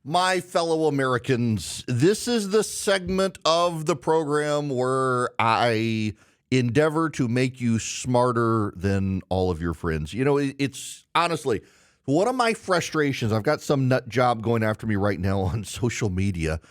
My fellow Americans, this is the segment of the program where I endeavor to make you smarter than all of your friends. You know, it's honestly one of my frustrations. I've got some nut job going after me right now on social media,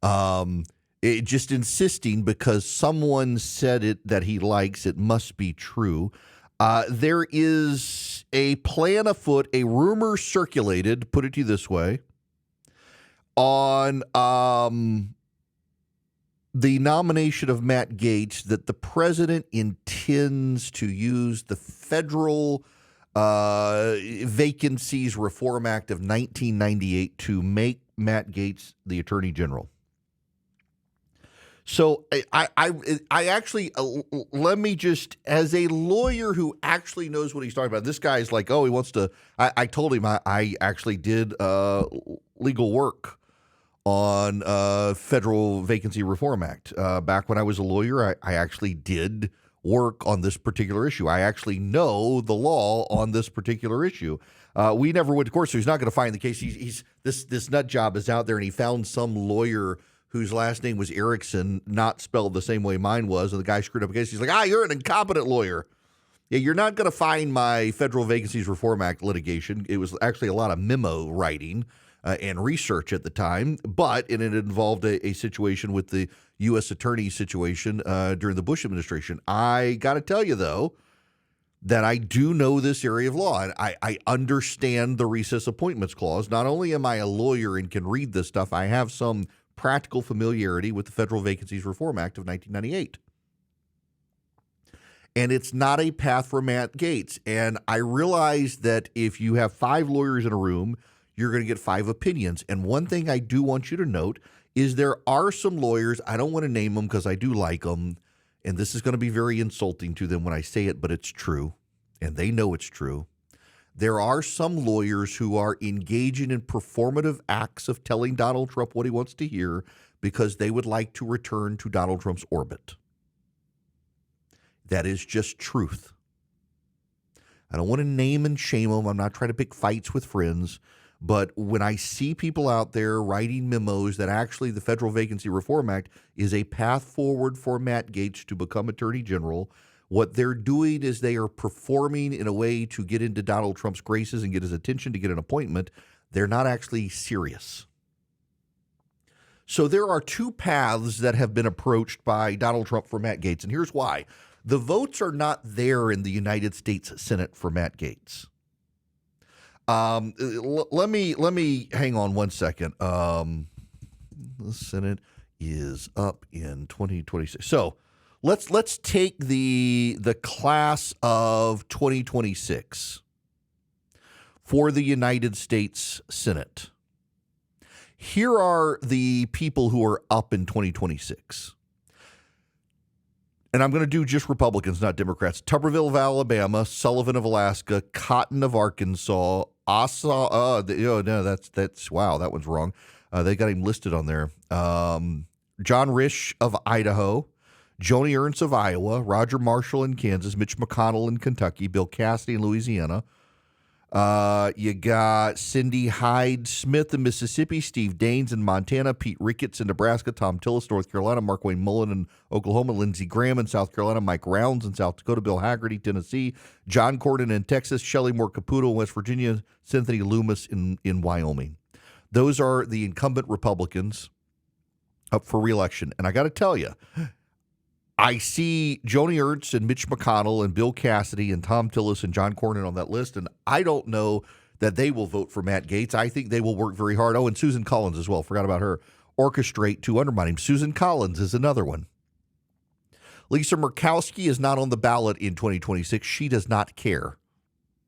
just insisting because someone said it that he likes, it must be true. There is a plan afoot, a rumor circulated, put it to you this way, on the nomination of Matt Gaetz that the president intends to use the Federal Vacancies Reform Act of 1998 to make Matt Gaetz the Attorney General. So I actually, let me just, as a lawyer who actually knows what he's talking about, this guy's like, oh, he wants to, I told him I actually did legal work on Federal Vacancy Reform Act. Back when I was a lawyer, I actually did work on this particular issue. I actually know the law on this particular issue. We never went to court, so he's not going to find the case. He's this nut job is out there, and he found some lawyer whose last name was Erickson, not spelled the same way mine was, and the guy screwed up a case. He's like, you're an incompetent lawyer. Yeah, you're not going to find my Federal Vacancies Reform Act litigation. It was actually a lot of memo writing and research at the time, but it involved a situation with the U.S. attorney situation during the Bush administration. I got to tell you, though, that I do know this area of law, and I understand the recess appointments clause. Not only am I a lawyer and can read this stuff, I have some practical familiarity with the Federal Vacancies Reform Act of 1998. And it's not a path for Matt Gaetz. And I realize that if you have 5 lawyers in a room, you're going to get 5 opinions. And one thing I do want you to note is there are some lawyers, I don't want to name them because I do like them, and this is going to be very insulting to them when I say it, but it's true, and they know it's true. There are some lawyers who are engaging in performative acts of telling Donald Trump what he wants to hear because they would like to return to Donald Trump's orbit. That is just truth. I don't want to name and shame them. I'm not trying to pick fights with friends. But when I see people out there writing memos that actually the Federal Vacancy Reform Act is a path forward for Matt Gaetz to become Attorney General, what they're doing is they are performing in a way to get into Donald Trump's graces and get his attention to get an appointment. They're not actually serious. So there are 2 paths that have been approached by Donald Trump for Matt Gaetz, and here's why. The votes are not there in the United States Senate for Matt Gaetz. Let me hang on one second. The Senate is up in 2026. So let's take the class of 2026 for the United States Senate. Here are the people who are up in 2026. And I'm going to do just Republicans, not Democrats. Tuberville of Alabama, Sullivan of Alaska, Cotton of Arkansas, wow, that one's wrong. They got him listed on there. John Risch of Idaho, Joni Ernst of Iowa, Roger Marshall in Kansas, Mitch McConnell in Kentucky, Bill Cassidy in Louisiana. You got Cindy Hyde-Smith in Mississippi, Steve Daines in Montana, Pete Ricketts in Nebraska, Tom Tillis, North Carolina, Mark Wayne Mullen in Oklahoma, Lindsey Graham in South Carolina, Mike Rounds in South Dakota, Bill Haggerty, Tennessee, John Cornyn in Texas, Shelley Moore Caputo in West Virginia, Cynthia Loomis in Wyoming. Those are the incumbent Republicans up for re-election. And I got to tell you, I see Joni Ernst and Mitch McConnell and Bill Cassidy and Tom Tillis and John Cornyn on that list, and I don't know that they will vote for Matt Gaetz. I think they will work very hard. Oh, and Susan Collins as well. Forgot about her. Orchestrate to undermine him. Susan Collins is another one. Lisa Murkowski is not on the ballot in 2026. She does not care.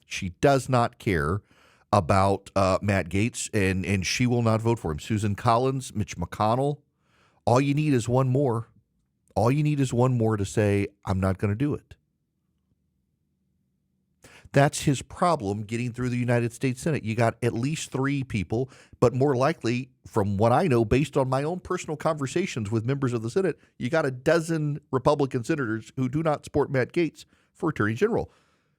She does not care about Matt Gaetz, and she will not vote for him. Susan Collins, Mitch McConnell. All you need is one more. All you need is one more to say, I'm not going to do it. That's his problem getting through the United States Senate. You got at least 3 people, but more likely, from what I know, based on my own personal conversations with members of the Senate, you got a dozen Republican senators who do not support Matt Gaetz for Attorney General.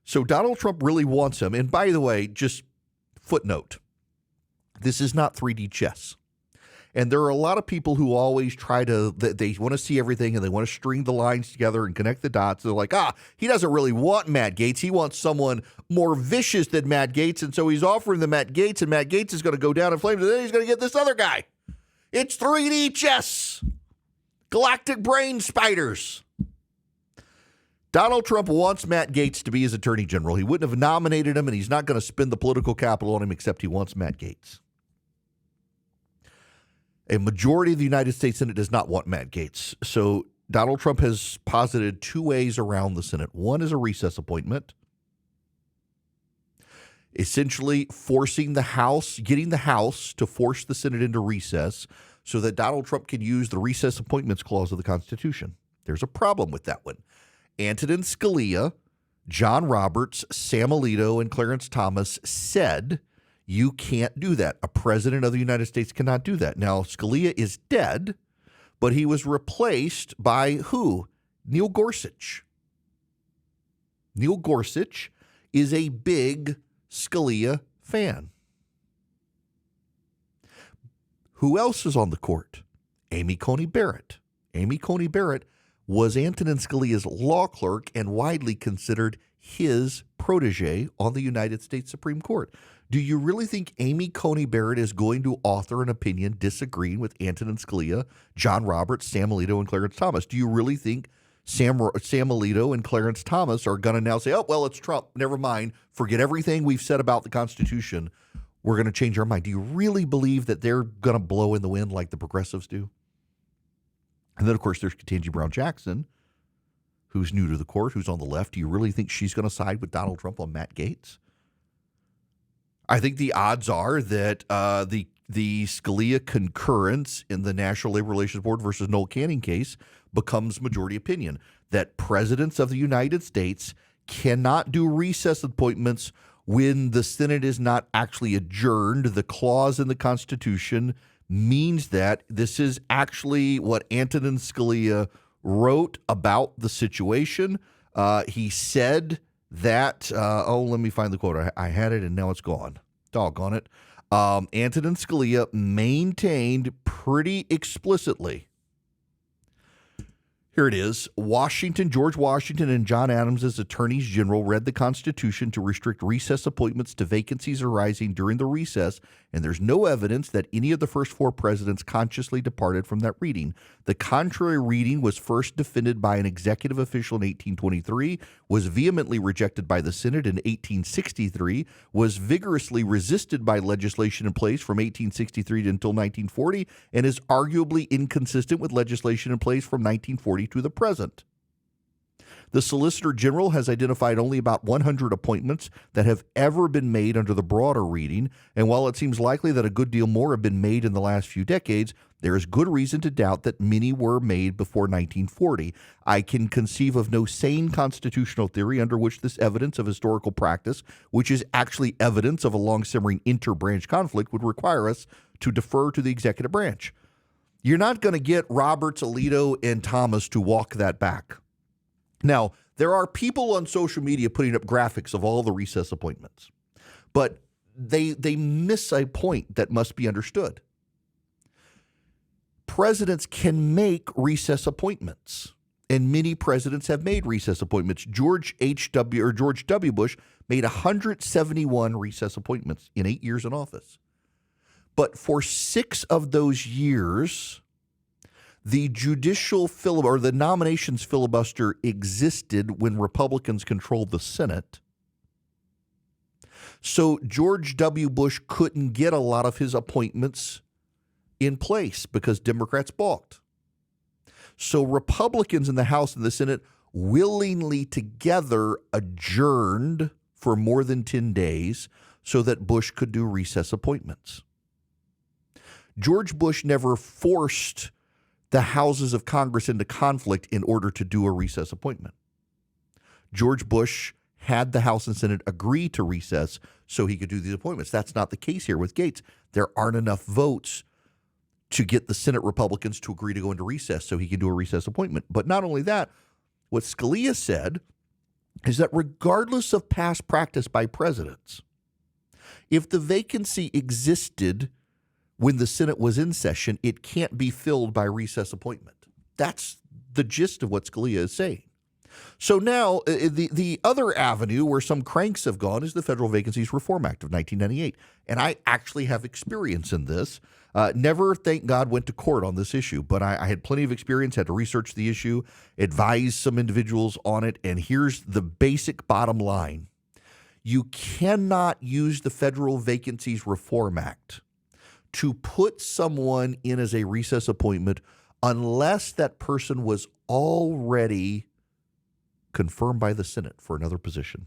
So Donald Trump really wants him. And by the way, just footnote, this is not 3D chess. And there are a lot of people who always try to, they want to see everything and they want to string the lines together and connect the dots. They're like, he doesn't really want Matt Gaetz. He wants someone more vicious than Matt Gaetz. And so he's offering the Matt Gaetz, and Matt Gaetz is going to go down in flames. And then he's going to get this other guy. It's 3D chess. Galactic brain spiders. Donald Trump wants Matt Gaetz to be his attorney general. He wouldn't have nominated him, and he's not going to spend the political capital on him, except he wants Matt Gaetz. A majority of the United States Senate does not want Matt Gaetz. So Donald Trump has posited two ways around the Senate. One is a recess appointment, essentially forcing the House, getting the House to force the Senate into recess so that Donald Trump can use the recess appointments clause of the Constitution. There's a problem with that one. Antonin Scalia, John Roberts, Sam Alito, and Clarence Thomas said you can't do that. A president of the United States cannot do that. Now, Scalia is dead, but he was replaced by who? Neil Gorsuch. Neil Gorsuch is a big Scalia fan. Who else is on the court? Amy Coney Barrett. Amy Coney Barrett was Antonin Scalia's law clerk and widely considered his protege on the United States Supreme Court. Do you really think Amy Coney Barrett is going to author an opinion disagreeing with Antonin Scalia, John Roberts, Sam Alito, and Clarence Thomas? Do you really think Sam Alito and Clarence Thomas are going to now say, oh, well, it's Trump. Never mind. Forget everything we've said about the Constitution. We're going to change our mind. Do you really believe that they're going to blow in the wind like the progressives do? And then, of course, there's Ketanji Brown Jackson, who's new to the court, who's on the left. Do you really think she's going to side with Donald Trump on Matt Gaetz? I think the odds are that the Scalia concurrence in the National Labor Relations Board versus Noel Canning case becomes majority opinion, that presidents of the United States cannot do recess appointments when the Senate is not actually adjourned. The clause in the Constitution means that this is actually what Antonin Scalia wrote about the situation. He said that, let me find the quote. I had it and now it's gone. Doggone it. Antonin Scalia maintained pretty explicitly. Here it is. George Washington and John Adams as attorneys general read the Constitution to restrict recess appointments to vacancies arising during the recess, and there's no evidence that any of the first four presidents consciously departed from that reading. The contrary reading was first defended by an executive official in 1823, was vehemently rejected by the Senate in 1863, was vigorously resisted by legislation in place from 1863 until 1940, and is arguably inconsistent with legislation in place from 1940 to the present. The Solicitor General has identified only about 100 appointments that have ever been made under the broader reading, and while it seems likely that a good deal more have been made in the last few decades, there is good reason to doubt that many were made before 1940. I can conceive of no sane constitutional theory under which this evidence of historical practice, which is actually evidence of a long-simmering inter-branch conflict, would require us to defer to the executive branch. You're not going to get Roberts, Alito, and Thomas to walk that back. Now, there are people on social media putting up graphics of all the recess appointments, but they miss a point that must be understood. Presidents can make recess appointments, and many presidents have made recess appointments. George W. Bush made 171 recess appointments in 8 years in office. But for 6 of those years, the judicial or the nominations filibuster existed when Republicans controlled the Senate. So George W. Bush couldn't get a lot of his appointments in place because Democrats balked. So Republicans in the House and the Senate willingly together adjourned for more than 10 days so that Bush could do recess appointments. George Bush never forced the houses of Congress into conflict in order to do a recess appointment. George Bush had the House and Senate agree to recess so he could do these appointments. That's not the case here with Gaetz. There aren't enough votes to get the Senate Republicans to agree to go into recess so he can do a recess appointment. But not only that, what Scalia said is that regardless of past practice by presidents, if the vacancy existed when the Senate was in session, it can't be filled by recess appointment. That's the gist of what Scalia is saying. So now the other avenue where some cranks have gone is the Federal Vacancies Reform Act of 1998. And I actually have experience in this. Never, thank God, went to court on this issue, but I had plenty of experience, had to research the issue, advise some individuals on it, and here's the basic bottom line. You cannot use the Federal Vacancies Reform Act to put someone in as a recess appointment unless that person was already confirmed by the Senate for another position.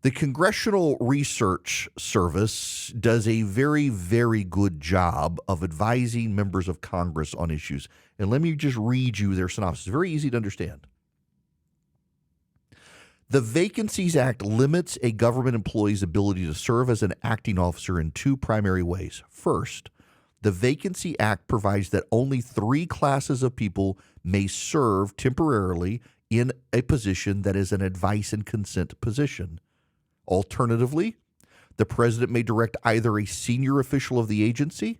The Congressional Research Service does a very, very good job of advising members of Congress on issues. And let me just read you their synopsis. It's very easy to understand. The Vacancies Act limits a government employee's ability to serve as an acting officer in two primary ways. First, the Vacancy Act provides that only 3 classes of people may serve temporarily in a position that is an advice and consent position. Alternatively, the president may direct either a senior official of the agency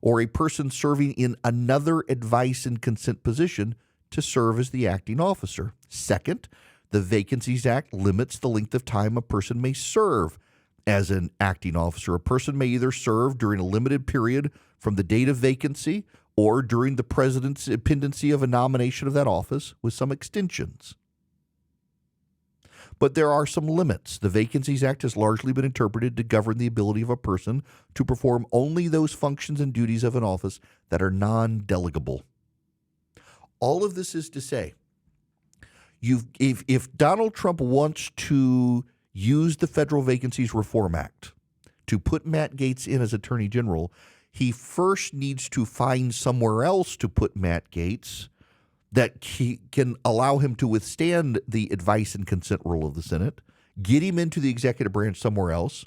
or a person serving in another advice and consent position to serve as the acting officer. Second, the Vacancies Act limits the length of time a person may serve as an acting officer. A person may either serve during a limited period from the date of vacancy or during the president's pendency of a nomination of that office with some extensions. But there are some limits. The Vacancies Act has largely been interpreted to govern the ability of a person to perform only those functions and duties of an office that are non-delegable. All of this is to say, if Donald Trump wants to use the Federal Vacancies Reform Act to put Matt Gaetz in as Attorney General, he first needs to find somewhere else to put Matt Gaetz that can allow him to withstand the advice and consent rule of the Senate, get him into the executive branch somewhere else,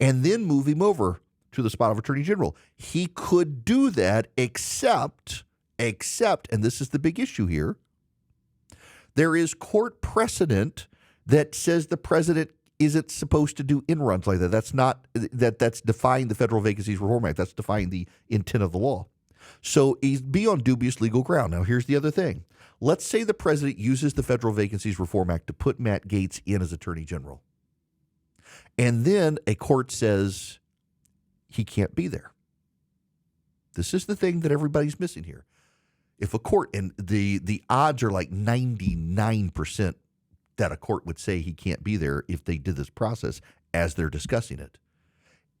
and then move him over to the spot of Attorney General. He could do that except, and this is the big issue here, there is court precedent that says the president isn't supposed to do in-runs like that. That's defying the Federal Vacancies Reform Act. That's defying the intent of the law. So he'd be on dubious legal ground. Now, here's the other thing. Let's say the president uses the Federal Vacancies Reform Act to put Matt Gaetz in as Attorney General. And then a court says he can't be there. This is the thing that everybody's missing here. If a court, and the odds are like 99% that a court would say he can't be there if they did this process as they're discussing it.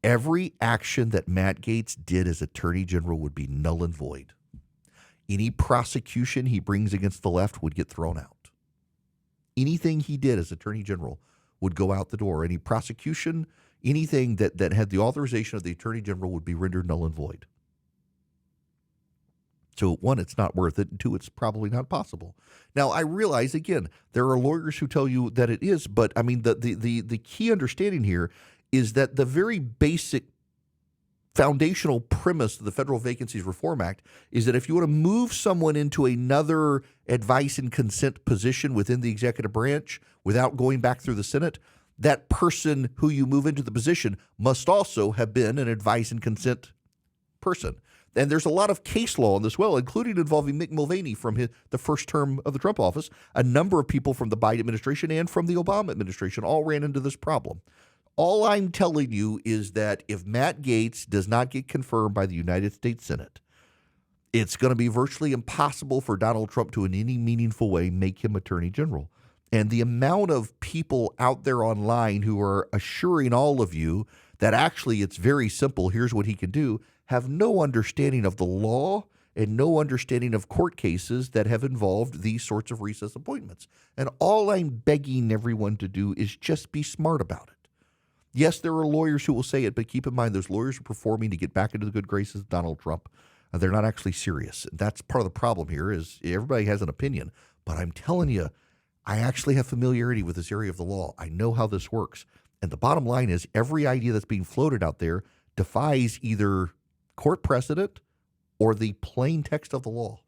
Every action that Matt Gaetz did as Attorney General would be null and void. Any prosecution he brings against the left would get thrown out. Anything he did as Attorney General would go out the door. Any prosecution, anything that had the authorization of the Attorney General would be rendered null and void. So, 1, it's not worth it, and 2, it's probably not possible. Now, I realize, again, there are lawyers who tell you that it is, but, I mean, the key understanding here is that the very basic foundational premise of the Federal Vacancies Reform Act is that if you want to move someone into another advice and consent position within the executive branch without going back through the Senate, that person who you move into the position must also have been an advice and consent person. And there's a lot of case law on this, well, including involving Mick Mulvaney from the first term of the Trump office. A number of people from the Biden administration and from the Obama administration all ran into this problem. All I'm telling you is that if Matt Gaetz does not get confirmed by the United States Senate, it's going to be virtually impossible for Donald Trump to in any meaningful way make him Attorney General. And the amount of people out there online who are assuring all of you that actually it's very simple, here's what he can do, have no understanding of the law and no understanding of court cases that have involved these sorts of recess appointments. And all I'm begging everyone to do is just be smart about it. Yes, there are lawyers who will say it, but keep in mind those lawyers are performing to get back into the good graces of Donald Trump. They're not actually serious. That's part of the problem here is everybody has an opinion. But I'm telling you, I actually have familiarity with this area of the law. I know how this works. And the bottom line is every idea that's being floated out there defies either court precedent or the plain text of the law.